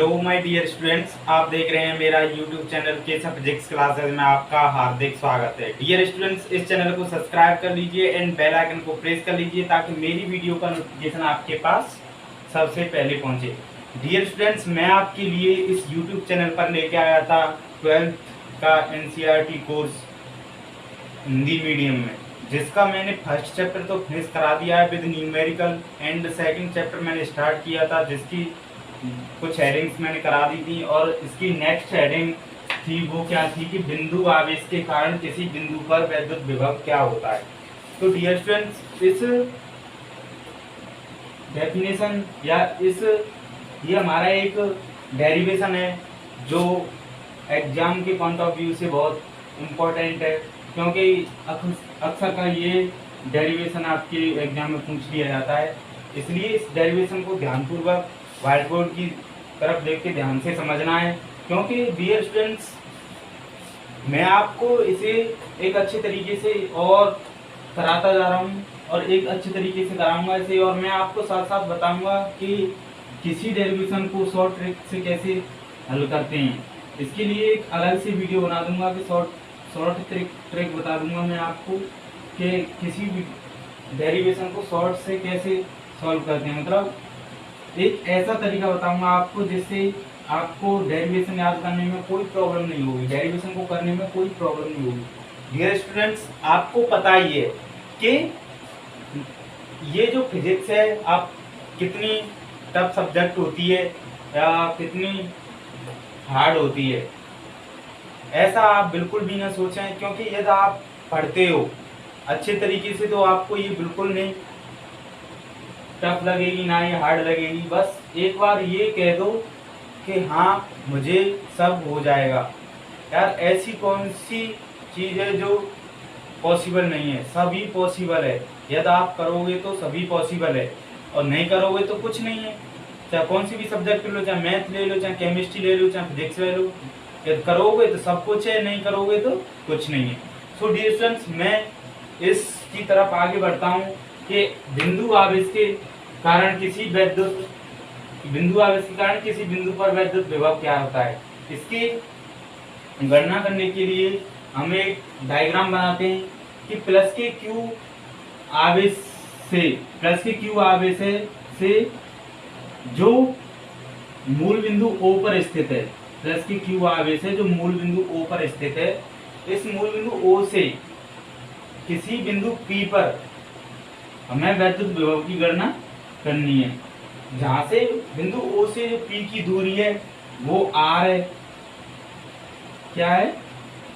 Hello my dear students, आप देख रहे हैं मेरा YouTube channel Keshav physics classes में आपका हार्दिक स्वागत है। डियर स्टूडेंट्स, इस चैनल को सब्सक्राइब कर लीजिए एंड बेल आइकन को प्रेस कर लीजिए ताकि मेरी वीडियो का नोटिफिकेशन आपके पास सबसे पहले पहुंचे। डियर स्टूडेंट्स, मैं आपके लिए इस यूट्यूब चैनल पर लेके आया था 12th का NCERT कोर्स हिंदी मीडियम में, जिसका मैंने फर्स्ट चैप्टर तो फिनिश करा दिया है with numerical and second chapter मैंने स्टार्ट किया था, जिसकी कुछ हेडिंग्स मैंने करा दी थी। और इसकी नेक्स्ट हेडिंग थी वो क्या थी कि बिंदु आवेश के कारण किसी बिंदु पर वैद्युत विभव क्या होता है। तो डियर स्टूडेंट्स, इस डेफिनेशन या ये हमारा एक डेरिवेशन है जो एग्जाम के पॉइंट ऑफ व्यू से बहुत इम्पोर्टेंट है, क्योंकि अक्सर का ये डेरिवेशन आपके एग्जाम में पूछ लिया जाता है। इसलिए इस डेरिवेशन को ध्यानपूर्वक व्हाइट बोर्ड की तरफ देख के ध्यान से समझना है, क्योंकि डियर स्टूडेंट्स मैं आपको इसे एक अच्छे तरीके से और कराता जा रहा हूँ और एक अच्छे तरीके से कराऊंगा इसे, और मैं आपको साथ साथ बताऊंगा कि किसी डेरिवेशन को शॉर्ट ट्रिक से कैसे हल करते हैं। इसके लिए एक अलग से वीडियो बना दूंगा कि शॉर्ट ट्रिक बता दूंगा मैं आपको कि किसी भी डेरिवेशन को शॉर्ट से कैसे सॉल्व करते हैं। मतलब एक ऐसा तरीका बताऊंगा आपको जिससे आपको डेरिवेशन याद करने में कोई प्रॉब्लम नहीं होगी, डेरिवेशन को करने में कोई प्रॉब्लम नहीं होगी। डियर स्टूडेंट्स, आपको पता ही है कि ये जो फिजिक्स है आप कितनी टफ सब्जेक्ट होती है या कितनी हार्ड होती है, ऐसा आप बिल्कुल भी ना सोचें, क्योंकि यदि आप पढ़ते हो अच्छे तरीके से तो आपको ये बिल्कुल नहीं टफ लगेगी ना ये हार्ड लगेगी। बस एक बार ये कह दो कि हाँ मुझे सब हो जाएगा। यार ऐसी कौन सी चीज़ है जो पॉसिबल नहीं है? सभी पॉसिबल है। यदि आप करोगे तो सभी पॉसिबल है और नहीं करोगे तो कुछ नहीं है। चाहे कौन सी भी सब्जेक्ट ले लो, चाहे मैथ ले लो, चाहे केमिस्ट्री ले लो, चाहे फिजिक्स ले लो, यदि करोगे तो सब कुछ है, नहीं करोगे तो कुछ नहीं है। सो डियर स्टूडेंट्स, मैं इसकी तरफ आगे बढ़ता हूँ कि बिंदु आवेश के कारण किसी बिंदु पर वैद्युत विभव क्या होता है। इसकी गणना करने के लिए हम एक डायग्राम बनाते हैं कि प्लस के क्यू आवेश से जो मूल बिंदु O पर स्थित है, प्लस के क्यू आवेश है जो मूल बिंदु O पर स्थित है, इस मूल बिंदु O से किसी बिंदु P पर हमें वैद्युत विभव की गणना करनी है। जहां से बिंदु O से जो P की दूरी है वो R है। क्या है?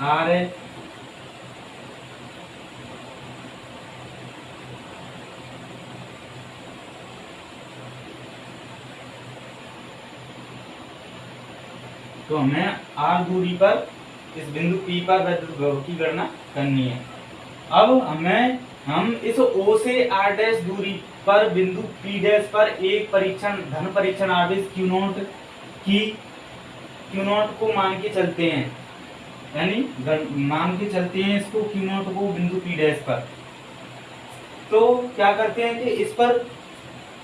R है। तो हमें R दूरी पर इस बिंदु P पर वैद्युत विभव की गणना करनी है। अब हम इस O से R' दूरी पर बिंदु P' पर एक धन परीक्षण आवेश Q0 को मान के चलते हैं, यानी मान के चलते हैं इसको Q0 को बिंदु P' पर। तो क्या करते हैं कि इस पर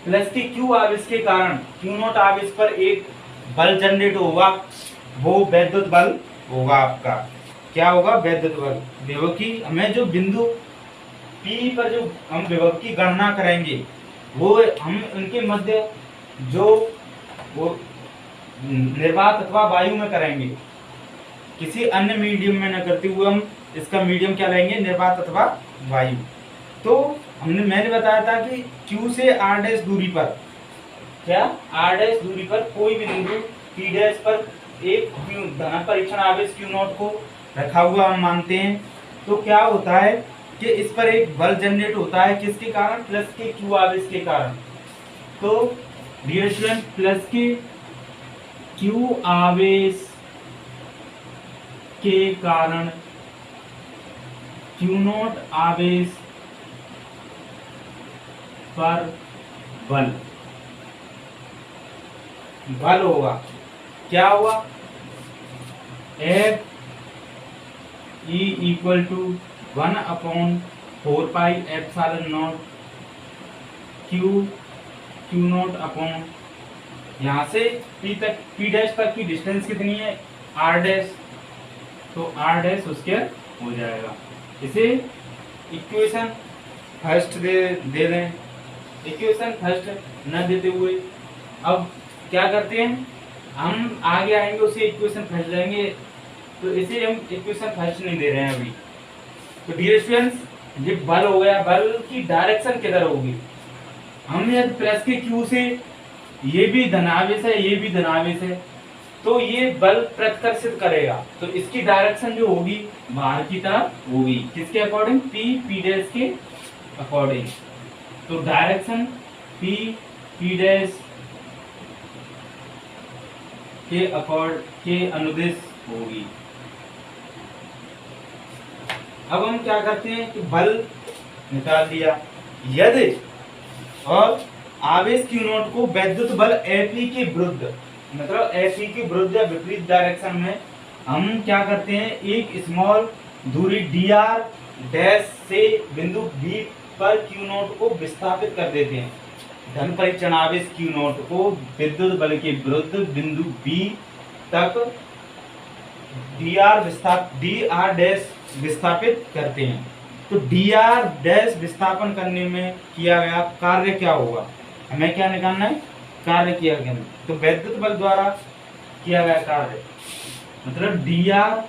प्लस के Q आवेश के कारण Q0 आवेश पर एक बल जनरेट होगा, वो वैद्युत बल होगा आपका। क्या होगा? वैद्युत बल। विभव की हमें जो बिंदु P पर जो हम विभव की गणना करेंगे वो हम उनके मध्य जो वो निर्वात अथवा वायु में करेंगे, किसी अन्य मीडियम में न करते हुए हम इसका मीडियम क्या लेंगे? निर्वात अथवा वायु। तो मैंने बताया था कि Q से R' दूरी पर, क्या R' दूरी पर कोई भी बिंदु P' पर एक धन परीक्षण आवेश Q0 को रखा हुआ हम मानते हैं। तो क्या होता है कि इस पर एक बल जनरेट होता है, किसके कारण? प्लस के Q आवेश के कारण। तो डियर स्टूडेंट, प्लस के Q आवेश के कारण Q0 आवेश पर बल होगा। क्या होगा? F E equal to 1/4 pi epsilon naught Q0 upon यहाँ से पी डैश तक की डिस्टेंस कितनी है, आर डैश, तो आर डैश स्क्वायर हो जाएगा। इसे इक्वेशन फर्स्ट दे दें। इक्वेशन फर्स्ट न देते हुए अब क्या करते हैं, हम आगे आएंगे उसे इक्वेशन फर्स्ट लेंगे, तो इसे हम इक्वेशन फर्स्ट नहीं दे रहे हैं अभी। तो डियर स्टूडेंट्स, ये बल हो गया, बल की डायरेक्शन किधर होगी, हम यदि प्रेस के क्यू से, ये भी धनावेश है ये भी धनावेश है, तो ये बल प्रतिकर्षित करेगा, तो इसकी डायरेक्शन जो होगी बाहर की तरफ होगी, किसके अकॉर्डिंग, पी डैश के अकॉर्डिंग। तो डायरेक्शन पी डैश के अनुदिश होगी। अब हम क्या करते हैं कि बल निकाल दिया, यदि और आवेश Q नॉट को वैद्युत बल Fe के विरुद्ध, मतलब Fe के विरुद्ध या विपरीत डायरेक्शन में हम क्या करते हैं, एक स्मॉल दूरी dr डैश से बिंदु B पर Q नॉट को विस्थापित कर देते हैं। धन परीक्षण आवेश Q नॉट को विद्युत बल के विरुद्ध बिंदु B तक dr डैश विस्थापित करते हैं। तो dr डैश विस्थापन करने में किया गया कार्य क्या होगा, हमें क्या निकालना है, कार्य किया गया, तो वैद्युत बल द्वारा किया गया कार्य, मतलब dr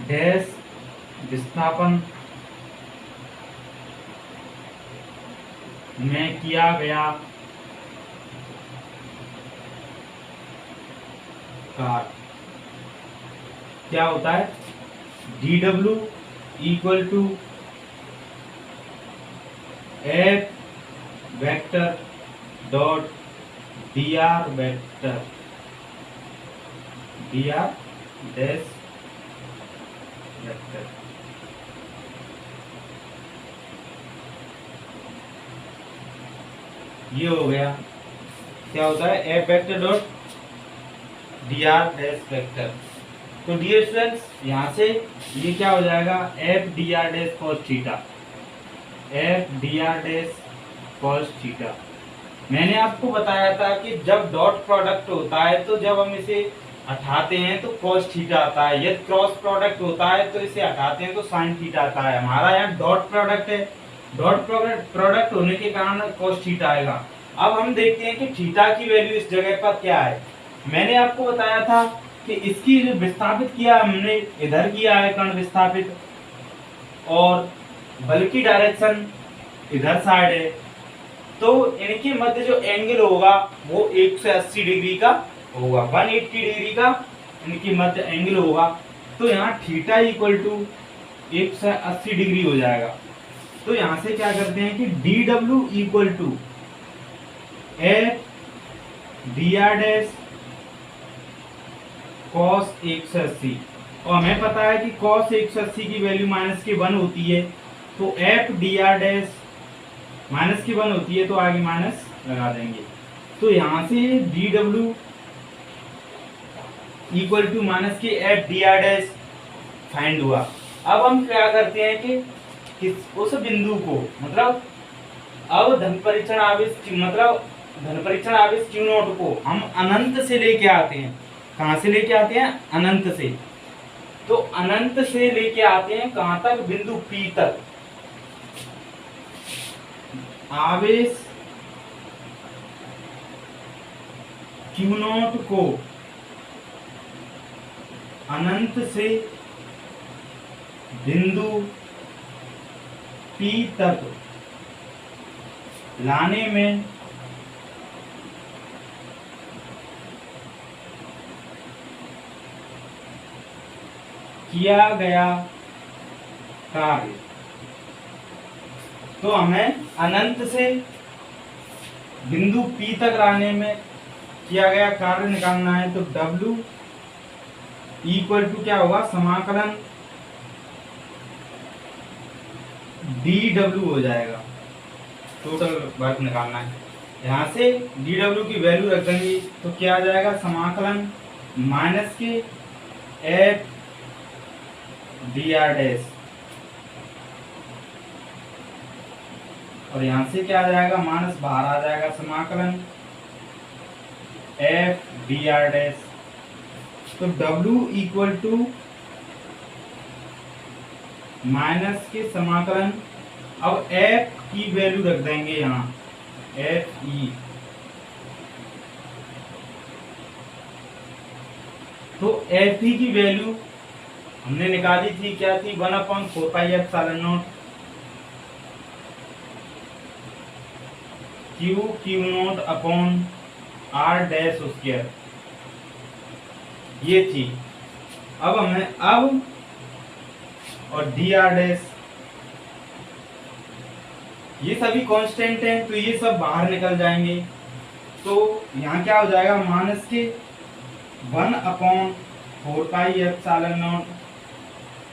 डैश विस्थापन में किया गया कार्य क्या होता है, dw equal to F vector dot dr vector dr dash vector. ये हो गया, क्या होता है, F vector dot dr dash vector. तो डियर स्टूडेंट्स, यहाँ से ये क्या हो जाएगा, F dr dash cos theta, F dr dash cos theta. मैंने आपको बताया था कि जब डॉट प्रोडक्ट होता है तो जब हम इसे हटाते हैं तो cos थीटा आता है, यदि क्रॉस प्रोडक्ट होता है तो इसे हटाते हैं तो sin थीटा आता है। हमारा यहाँ डॉट प्रोडक्ट है, डॉट प्रोडक्ट होने के कारण cos थीटा आएगा। अब हम देखते हैं कि थीटा की वैल्यू इस जगह पर क्या है। मैंने आपको बताया था कि इसकी जो विस्थापित किया हमने, इधर किया है कण विस्थापित, और बल की डायरेक्शन इधर साइड है, तो इनके मध्य जो एंगल होगा वो 180 डिग्री का होगा, 180 डिग्री का इनके मध्य एंगल होगा। तो यहाँ थीटा इक्वल टू 180 डिग्री हो जाएगा। तो यहाँ से क्या करते हैं कि dw equal to F dr dash cos 180, और हमें पता है कि cos 180 की वैल्यू -1 होती है, तो F dr डैश -1 होती है, तो आगे माइनस लगा देंगे। तो यहाँ से dw equal to -F dr dash find हुआ। अब हम क्या करते हैं कि उस बिंदु को, मतलब अब धन परीक्षण आवेश Q नॉट को हम अनंत से लेके आते हैं। कहां से लेके आते हैं, अनंत से। तो अनंत से लेके आते हैं कहां तक, बिंदु P तक। आवेश Q नॉट को अनंत से बिंदु P तक लाने में किया गया कार्य। तो हमें अनंत से बिंदु P तक लाने में किया गया कार्य निकालना है। तो W इक्वल टू क्या होगा, समाकलन dw हो जाएगा, टोटल वर्क निकालना है। यहाँ से dw की वैल्यू रख देंगे तो क्या आ जाएगा, समाकलन माइनस के F dr डैश और यहाँ से क्या आ जाएगा, माइनस बाहर आ जाएगा, समाकलन एफ डी आर डैश। तो W इक्वल टू माइनस के समाकलन, अब F की वैल्यू रख देंगे यहाँ एफ ई। तो एफ ई की वैल्यू हमने निकाली थी, क्या थी, 1/4πε0 Q0 upon R dash square, ये थी। अब हमें अब और डी आर डैश, ये सभी कांस्टेंट हैं तो ये सब बाहर निकल जाएंगे। तो यहाँ क्या हो जाएगा, माइनस के 1/4πε0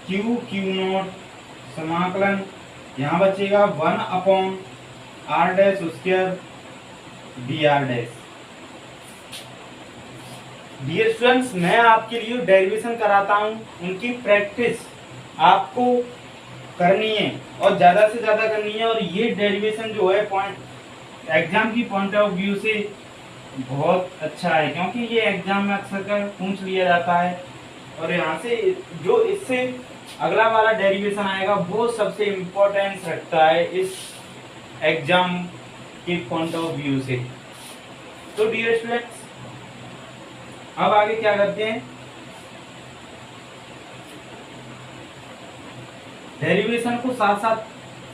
Q0 समाकलन, यहाँ बचेगा 1/R dash square D R dash. Dear students, मैं आपके लिए डेरिवेशन कराता हूँ, उनकी प्रैक्टिस आपको करनी है और ज़्यादा से ज़्यादा करनी है। और ये डेरिवेशन जो है पॉइंट एग्जाम की पॉइंट ऑफ व्यू से बहुत अच्छा है, क्योंकि ये एग्जाम में अक्सर कर पूछ लिया जाता है। और यहाँ से जो इससे अगला वाला डेरिवेशन आएगा वो सबसे इम्पोर्टेंस रखता है इस एग्जाम के पॉइंट ऑफ व्यू से। तो डियर स्टूडेंट्स, अब आगे क्या करते हैं, डेरिवेशन को साथ साथ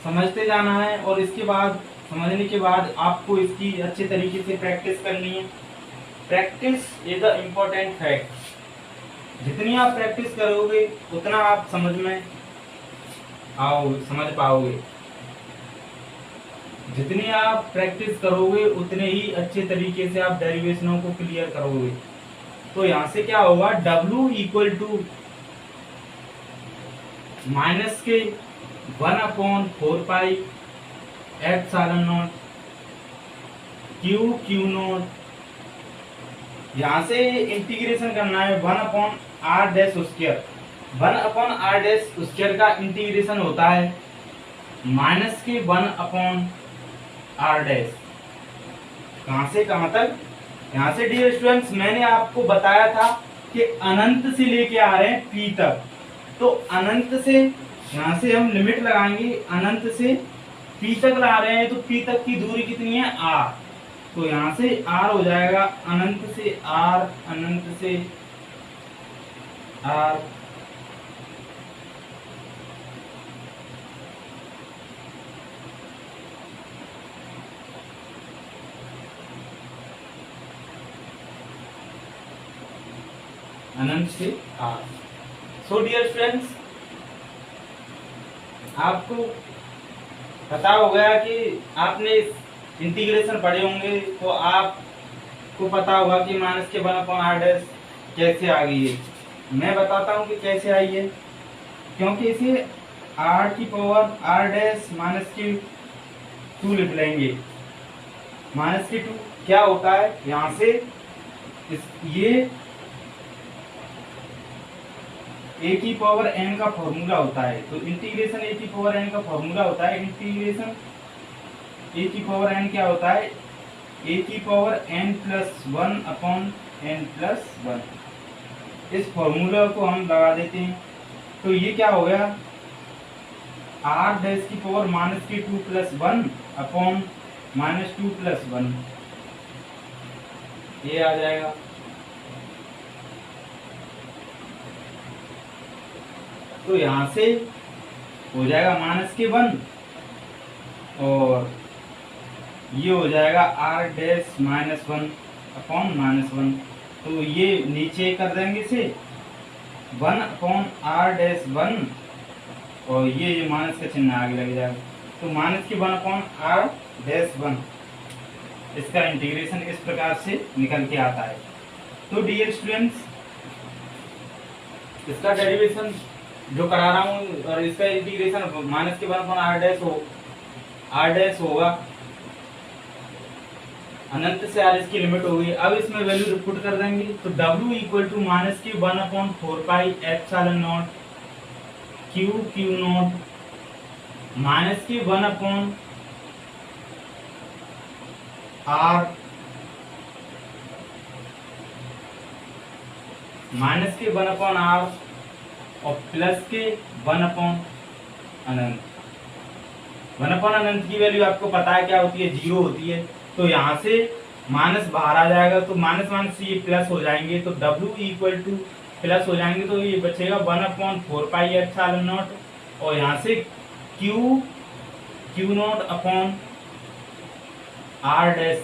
समझते जाना है और इसके बाद समझने के बाद आपको इसकी अच्छे तरीके से प्रैक्टिस करनी है। Practice is the important fact. जितनी आप प्रैक्टिस करोगे उतना आप समझ पाओगे। जितनी आप प्रैक्टिस करोगे उतने ही अच्छे तरीके से आप डेरिवेशनों को क्लियर करोगे। तो यहाँ से क्या होगा, W इक्वल टू माइनस के 1/4πε0 Q0, यहाँ से इंटीग्रेशन करना है 1/R dash square. 1/R dash square का इंटीग्रेशन होता है माइनस के 1/R डैश। कहाँ से कहाँ तक, यहाँ से डियर स्टूडेंट्स मैंने आपको बताया था कि अनंत से लेके आ रहे हैं P तक। तो अनंत से यहाँ से हम लिमिट लगाएंगे, अनंत से P तक ला रहे हैं तो P तक की दूरी कितनी है, R। तो यहाँ से R हो जाएगा अनंत से R, अनंत से R, अनंत से R। सो डियर स्टूडेंट्स, आपको पता हो गया कि आपने इंटीग्रेशन पढ़े होंगे तो आपको पता होगा कि माइनस के 1/R डैश कैसे आ गई है। मैं बताता हूँ कि कैसे आई है, क्योंकि इसे R की पावर R डैश माइनस के 2 लिख लेंगे। माइनस के 2 क्या होता है, यहाँ से ये a की पावर n का फॉर्मूला होता है। तो इंटीग्रेशन a की पावर n का फॉर्मूला होता है, इंटीग्रेशन a की पावर n क्या होता है, a की पावर n+1/n+1। इस फॉर्मूला को हम लगा देते हैं तो ये क्या हो गया, r डैश की पावर -2+1/-2+1, ये आ जाएगा। तो यहाँ से हो जाएगा -1 और ये हो जाएगा R डैश -1/-1। तो ये नीचे कर देंगे इसे 1/R डैश 1 और ये माइनस का चिन्ह आगे लग जाएगा। तो माइनस के 1/R डैश 1, इसका इंटीग्रेशन इस प्रकार से निकल के आता है। तो डियर स्टूडेंट्स, इसका डेरिवेशन जो करा रहा हूँ और इसका इंटीग्रेशन माइनस के 1/R डैश होगा, अनंत से R इसकी लिमिट होगी। अब इसमें वैल्यू पुट कर देंगे तो W इक्वल टू माइनस के 1/4πε0 Q0 माइनस के 1/R आर माइनस के 1/r और प्लस के 1/अनंत। 1/अनंत की वैल्यू आपको पता है क्या होती है, 0 होती है। तो यहाँ से माइनस बाहर आ जाएगा, तो माइनस माइनस ये प्लस हो जाएंगे, तो W इक्वल टू प्लस हो जाएंगे, तो ये बचेगा 1/4πε0 और यहाँ से Q0 upon R dash,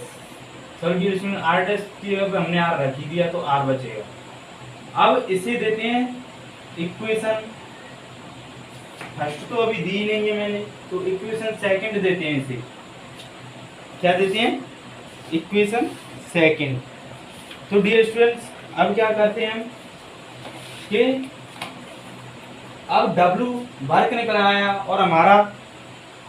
sorry इसमें R डैश की हमने R रख ही दिया तो R बचेगा। अब इसे देते हैं इक्वेशन फर्स्ट, तो अभी दी नहीं है मैंने, तो इक्वेशन सेकंड देते हैं इसे। क्या देते हैं? Equation second. तो डियर स्टूडेंट्स अब क्या करते हैं हम कि अब W वर्क निकल आया और हमारा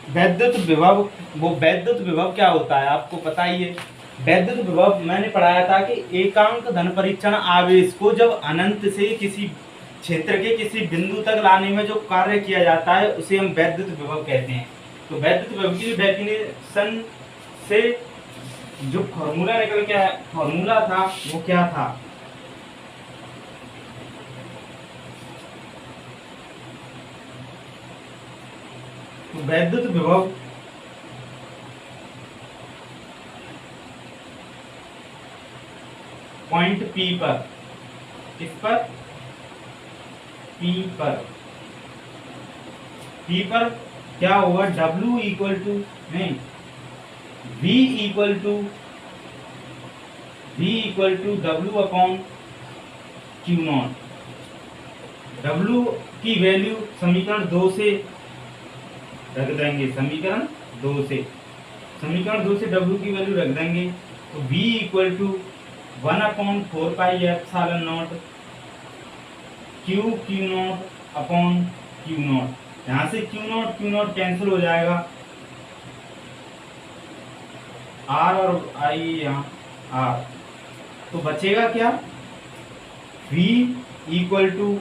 वैद्युत विभव, वो वैद्युत विभव क्या होता है आपको पता ही है। वैद्युत विभव मैंने पढ़ाया था कि एकांक धन परीक्षण आवेश को जब अनंत से किसी क्षेत्र के किसी बिंदु तक लाने में जो कार्य किया जाता है उसे हम वैद्युत विभव कहते हैं। तो वैद्युत विभव की डेफिनेशन से जो फॉर्मूला निकल के फॉर्मूला था वो क्या था, तो वैद्युत विभव पॉइंट P पर, किस पर? P पर। P पर क्या होगा? W इक्वल टू नहीं, V equal to W upon Q0। W की वैल्यू समीकरण 2 से रख देंगे, समीकरण 2 से W की वैल्यू रख देंगे, तो V equal to 1/4πε0 Q0 upon Q0। यहाँ से Q0 कैंसिल हो जाएगा, R और I यहाँ R, तो बचेगा क्या? V equal to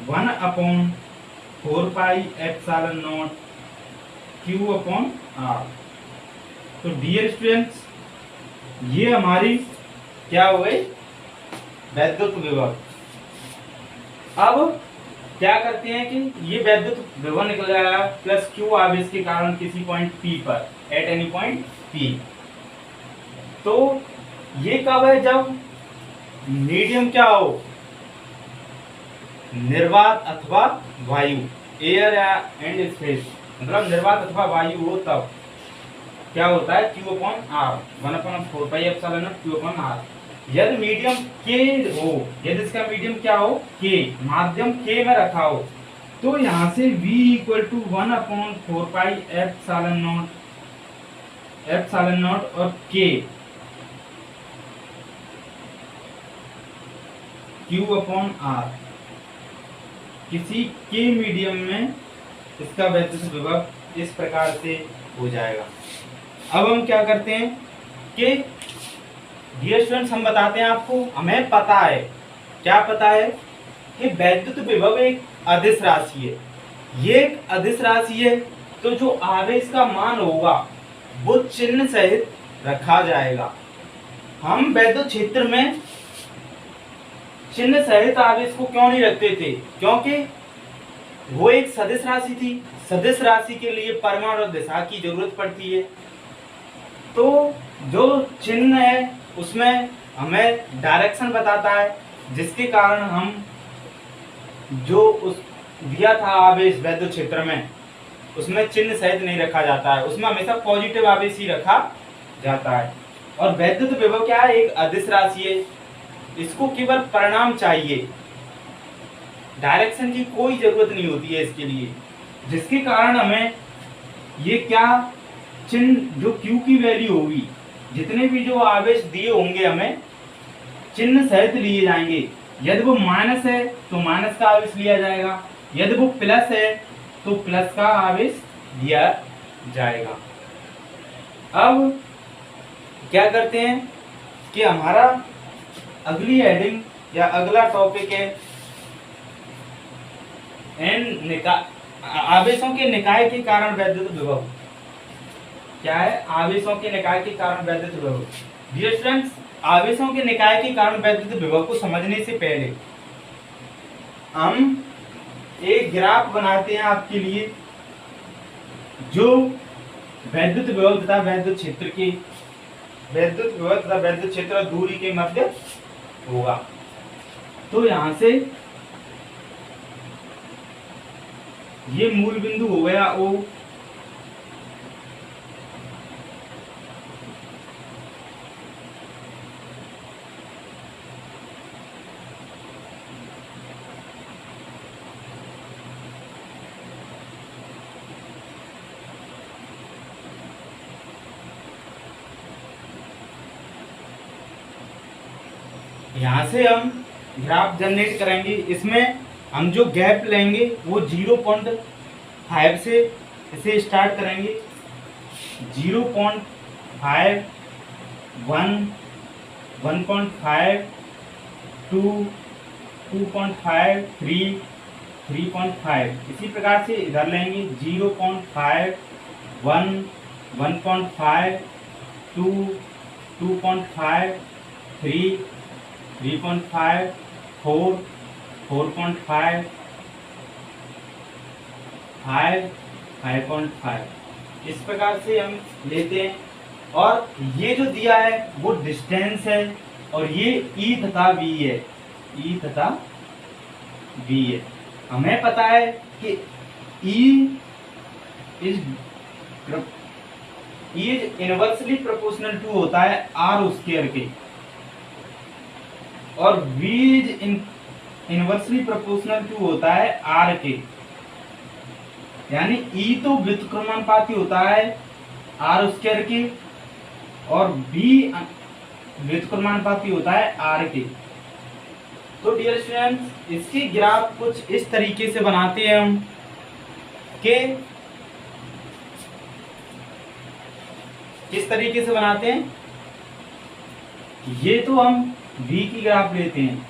1/4πε0 Q upon R। तो डियर स्टूडेंट्स ये हमारी क्या हो गई? वैद्युत विभव। अब क्या करते हैं कि ये वैद्युत विभव निकल जाएगा प्लस Q आवेश के कारण किसी पॉइंट P पर, एट एनी पॉइंट P। तो ये कब है? जब मीडियम क्या हो? निर्वात अथवा वायु, एयर एंड स्पेस, मतलब निर्वात अथवा वायु हो तब क्या होता है? Q upon R, 1/4πε0 Q upon R। यदि मीडियम K हो, यदि इसका मीडियम क्या हो? K, माध्यम K में रखा हो, तो यहाँ से V इक्वल टू 1/4πε0 और K Q अपॉन R, किसी के मीडियम में इसका वैद्युत विभव इस प्रकार से हो जाएगा। अब हम क्या करते हैं कि डियर स्टूडेंट्स हम बताते हैं आपको, हमें पता है, क्या पता है कि वैद्युत विभव एक अदिश राशि है। ये एक अदिश राशि है, तो जो आवेश का मान होगा वो चिन्ह सहित रखा जाएगा। हम वैद्युत क्षेत्र में चिन्ह सहित आवेश को क्यों नहीं रखते थे? क्योंकि वो एक सदिश राशि थी। सदिश राशि के लिए परिमाण और दिशा की जरूरत पड़ती है, तो जो चिन्ह है उसमें हमें डायरेक्शन बताता है, जिसके कारण हम जो उस दिया था आवेश वैद्युत क्षेत्र में उसमें चिन्ह सहित नहीं रखा जाता है, उसमें हमेशा पॉजिटिव आवेश ही रखा जाता है। और वैद्युत विभव क्या है? एक अदिश राशि है, इसको केवल परिमाण चाहिए, डायरेक्शन की कोई जरूरत नहीं होती है इसके लिए, जिसके कारण हमें ये क्या चिन्ह, जो Q की वैल्यू होगी, जितने भी जो आवेश दिए होंगे हमें चिन्ह सहित लिए जाएंगे। यदि वो माइनस है तो माइनस का आवेश लिया जाएगा, यदि वो प्लस है तो प्लस का आवेश दिया जाएगा। अब क्या करते हैं कि हमारा अगली हेडिंग या अगला टॉपिक है आवेशों के निकाय के कारण वैद्युत विभव। क्या है? आवेशों के निकाय के कारण वैद्युत विभव। डियर स्टूडेंट्स, आवेशों के निकाय के कारण वैद्युत विभव को समझने से पहले हम एक ग्राफ बनाते हैं आपके लिए, जो वैद्युत विभव तथा वैद्युत क्षेत्र की वैद्युत विभव तथा वैद्युत क्षेत्र और दूरी के मध्य होगा। तो यहां से ये मूल बिंदु हो गया ओ, यहाँ से हम ग्राफ जनरेट करेंगे। इसमें हम जो गैप लेंगे वो 0.5 से इसे स्टार्ट करेंगे। 0.5, 1, 1.5, 2, 2.5, 3, 3.5। इसी प्रकार से इधर लेंगे 0.5, 1, 1.5, 2, 2.5, 3, 3.5, 4, 4.5, 5, 5.5। इस प्रकार से हम लेते हैं। और ये जो दिया है वो डिस्टेंस है, और ये E तथा V है, E तथा V है। हमें पता है कि E is inversely proportional to होता है R स्क्वायर के, और V is inversely proportional to होता है R के। यानी E तो व्युत्क्रमानुपाती होता है R स्क्वायर के, और V व्युत्क्रमानुपाती होता है R के। तो डियर स्टूडेंट्स, इसकी ग्राफ कुछ इस तरीके से बनाते हैं हम कि किस तरीके से बनाते हैं। ये तो हम V की ग्राफ लेते हैं,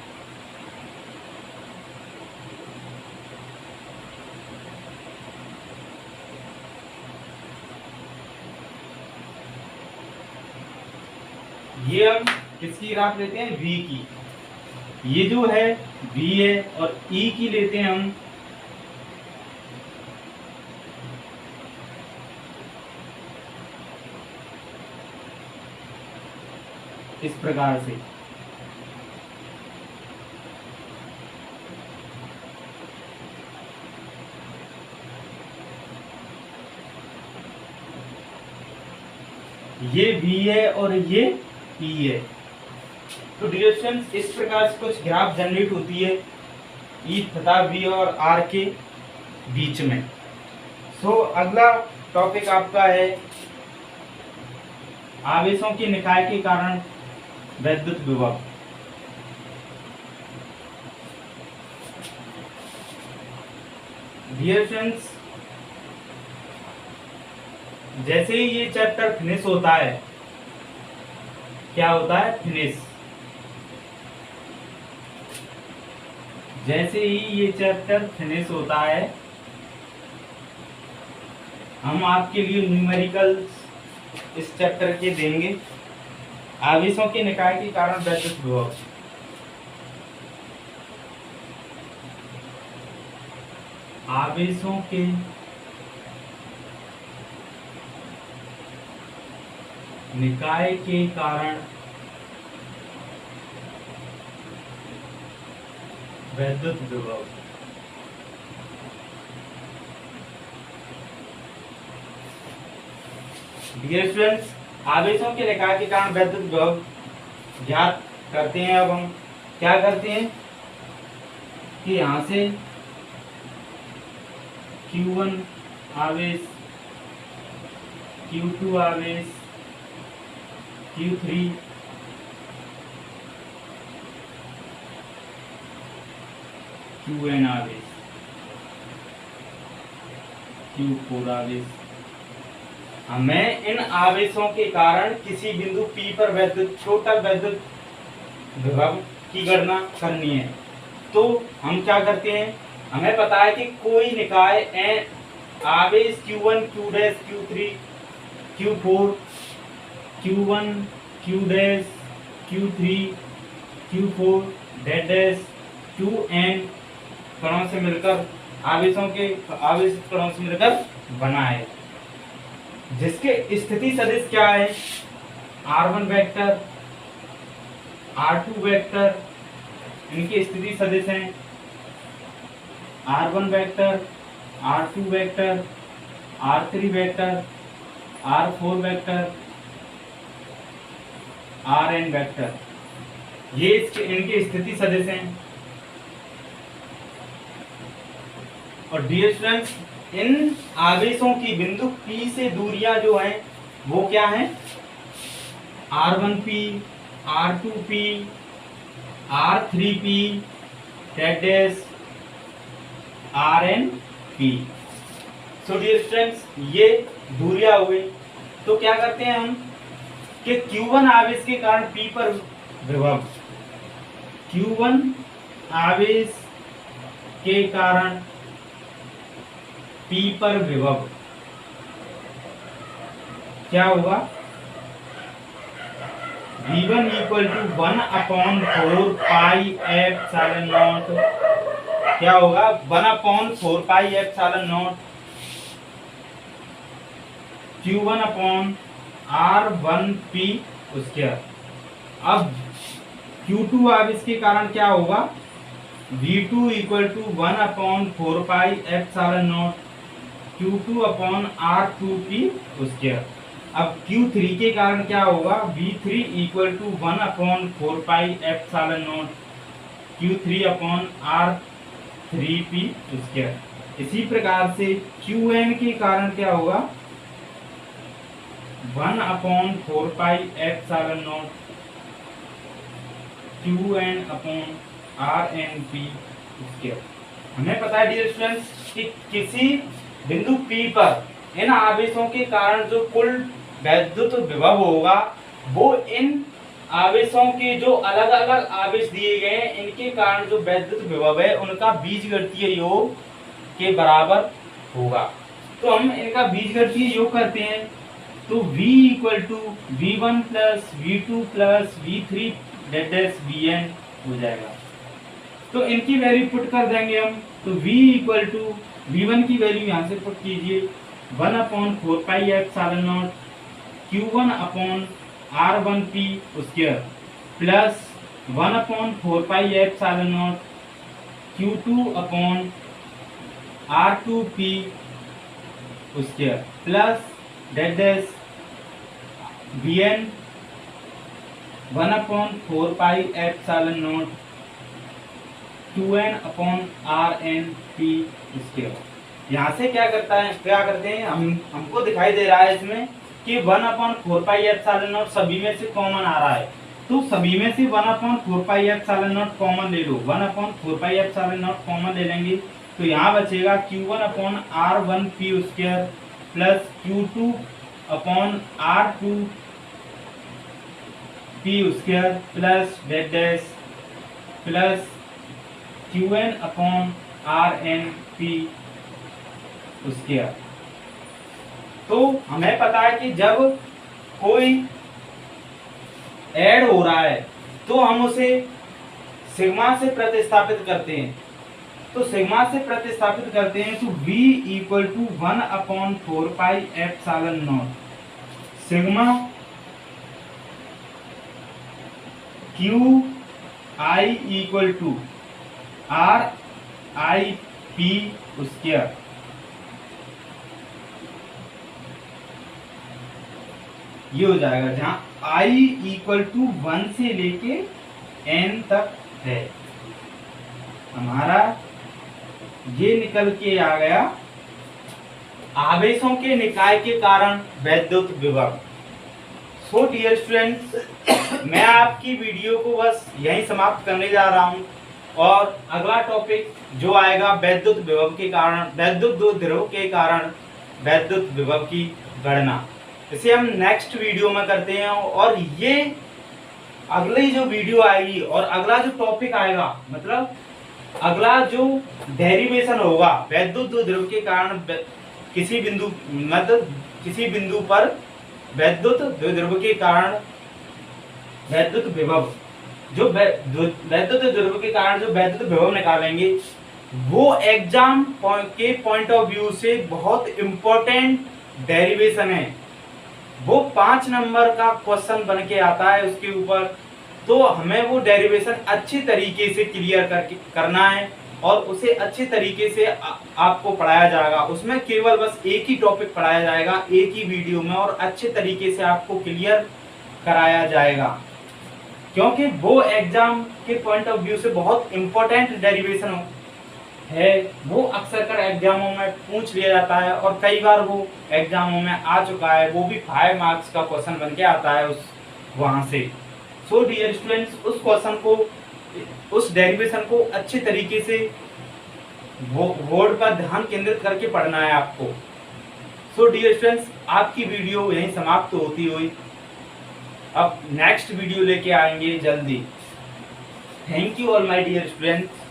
ये हम किसकी ग्राफ लेते हैं, V की। ये जो है V है, और E की लेते हैं हम इस प्रकार से। ये V है और ये E है। तो डियर स्टूडेंट्स, इस प्रकार से कुछ ग्राफ जनरेट होती है E तथा V और R के बीच में। सो अगला टॉपिक आपका है आवेशों के निकाय के कारण वैद्युत विभव। डियर फ्रेंड्स, जैसे ही ये चैप्टर फिनिश होता है, क्या होता है, फिनिश। जैसे ही ये चैप्टर फिनिश होता है, हम आपके लिए न्यूमेरिकल्स इस चैप्टर के देंगे। आवेशों के निकाय के कारण वैद्युत विभव। आवेशों के निकाय के कारण वैद्युत विभव। डियर स्टूडेंट्स, आवेशों के निकाय के कारण वैद्युत विभव ज्ञात करते हैं। अब हम क्या करते हैं कि यहां से Q1 आवेश, Q2 आवेश, Q3, Qn आवेश, Q4 आवेश। हमें इन आवेशों के कारण किसी बिंदु P पर वैद्युत टोटल वैद्युत विभव की गणना करनी है। तो हम क्या करते हैं, हमें पता है कि कोई निकाय आवेश Q1, Q', Q3, Q4, Q1, Q dash, Q3, Q4 dot dash, Qn कणों से मिलकर आवेशित कणों से मिलकर बना है, जिसके स्थिति सदिश क्या है, R1 वेक्टर, R2 वेक्टर, इनकी स्थिति सदिश हैं R1 vector, R2 vector, R3 vector, R4 vector, Rn vector, ये इनके स्थिति सदिश हैं। और डियर स्टूडेंट्स, इन आवेशों की बिंदु P से दूरियां जो हैं वो क्या हैं, R1p, R2p, R3p, dot dash, Rnp। So dear students, ये दूरियां हुई। तो क्या करते हैं हम कि Q1 आवेश के कारण P पर विभव, Q1 आवेश के कारण P पर विभव क्या होगा, V1 equal to 1/4 pi epsilon naught, क्या होगा 1/4 pi epsilon naught Q1 R1p square. अब Q2 आवेश के कारण क्या होगा, V2 equal to 1/4 pi epsilon naught Q2 R2p square. अब Q3 के कारण क्या होगा, V3 equal to 1/4 pi epsilon naught Q3 R3p square. इसी प्रकार से Qn के कारण क्या होगा, 1/4 pi epsilon naught Qn Rnp square. हमें पता है डियर स्टूडेंट्स कि किसी बिंदु P पर इन आवेशों के कारण जो कुल वैद्युत विभव होगा वो इन आवेशों के जो अलग अलग आवेश दिए गए हैं इनके कारण जो वैद्युत विभव है उनका बीजगणितीय योग के बराबर होगा। तो हम इनका बीजगणितीय योग करते हैं, तो V equal to V1 plus V2 plus V3 dot dash Vn हो जाएगा। तो इनकी वैल्यू पुट कर देंगे हम, तो V इक्वल टू V1 की वैल्यू यहाँ से पुट कीजिए 1/4 pi epsilon naught Q1 R1p square plus 1/4 pi epsilon naught Q2 R2p square plus dot dash Vn 1/4 pi epsilon naught Qn Rnp square. यहाँ से क्या करते हैं हमको दिखाई दे रहा है इसमें कि 1/4 पाई एप्सिलॉन नॉट सभी में से कॉमन आ रहा है, तो सभी में से 1/4 पाई एप्सिलॉन नॉट कॉमन ले लो, 1/4 पाई एप्सिलॉन नॉट कॉमन ले लेंगे तो यहाँ बचेगा Q1 R1p square plus Q2 R2p square plus dot dash plus Qn Rnp square. तो हमें पता है कि जब कोई ऐड हो रहा है तो हम उसे सिग्मा से प्रतिस्थापित करते हैं, तो सिग्मा से प्रतिस्थापित करते हैं तो V equal to 1/4 pi epsilon naught sigma Q I equal to RIP square. ये हो जाएगा जहां I इक्वल टू 1 से लेके N तक है, हमारा ये निकल के आ गया आवेशों के निकाय के कारण वैद्युत विभव। सो डियर स्टूडेंट्स, मैं आपकी वीडियो को बस यहीं समाप्त करने जा रहा हूं और अगला टॉपिक जो आएगा वैद्युत विभव के कारण, वैद्युत द्विध्रुव के कारण वैद्युत विभव की गणना, इसे हम नेक्स्ट वीडियो में करते हैं। और ये अगली जो वीडियो आएगी और अगला जो टॉपिक आएगा, मतलब अगला जो डेरिवेशन होगा वैद्युत द्विध्रुव के कारण किसी बिंदु, मतलब किसी बिंदु पर वैद्युत द्विध्रुव के कारण वैद्युत विभव, जो वैद्युत ध्रुव के कारण जो वैद्युत विभव निकालेंगे वो एग्जाम के पॉइंट ऑफ व्यू से बहुत इंपॉर्टेंट डेरिवेशन है। वो 5 नंबर का क्वेश्चन बन के आता है उसके ऊपर, तो हमें वो डेरिवेशन अच्छी तरीके से क्लियर करना है और उसे अच्छे तरीके से आपको पढ़ाया जाएगा। उसमें केवल बस एक ही टॉपिक पढ़ाया जाएगा एक ही वीडियो में और अच्छे तरीके से आपको क्लियर कराया जाएगा, क्योंकि वो एग्जाम के पॉइंट ऑफ व्यू से बहुत इंपॉर्टेंट डेरिवेशन है। वो अक्सर कर एग्जामों में पूछ लिया जाता है और कई बार वो एग्जामों में आ चुका है, वो भी 5 मार्क्स का क्वेश्चन बन के आता है उस वहां से। सो डियर स्टूडेंट्स, उस क्वेश्चन को, उस डेरिवेशन को अच्छे तरीके से बोर्ड पर ध्यान केंद्रित करके पढ़ना है आपको। सो डियर स्टूडेंट्स, आपकी वीडियो यहीं समाप्त होती हुई अब नेक्स्ट वीडियो लेके आएंगे जल्दी। Thank you all my dear students.